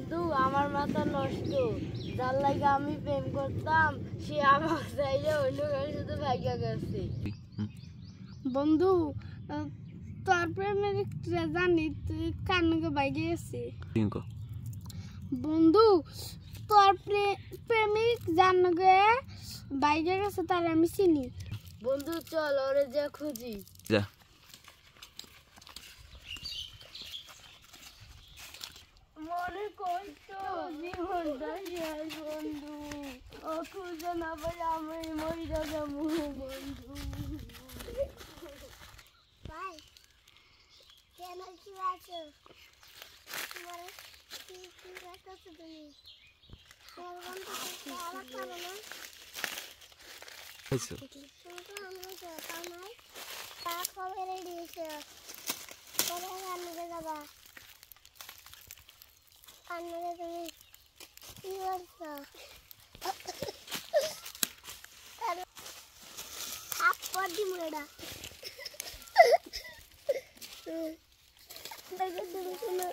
বন্ধু আমার মাথা নষ্ট, যার লাগে আমি প্রেম করতাম সে আমার চাইলে অন্য কারোর সাথে ভাইগা গেছে। বন্ধু তোর প্রেমের জানি তুই কান্নাকে ভাইগে গেছে। বন্ধু তোর প্রেমিক জানগে ভাইগে গেছে, তার আমি চিনি। বন্ধু চল ওরে যা খুঁজি। যা মনে করতো জীবনটা শেষ বন্ধু, ও খুঁজে না পারে আমি মরিয়া যাবো বন্ধু। ভাই কেন কি আছো? তোমার কি করছো তুমি? তোমার বন্ধু আলাপ করো না? তুমি তো আমরা যাও নাই, তা কবে রেডি হয়েছো? কবে রান্নাতে যাবা? রান্নাতে তুমি কি করছো? আপর দি মুড়া তুমি কোনো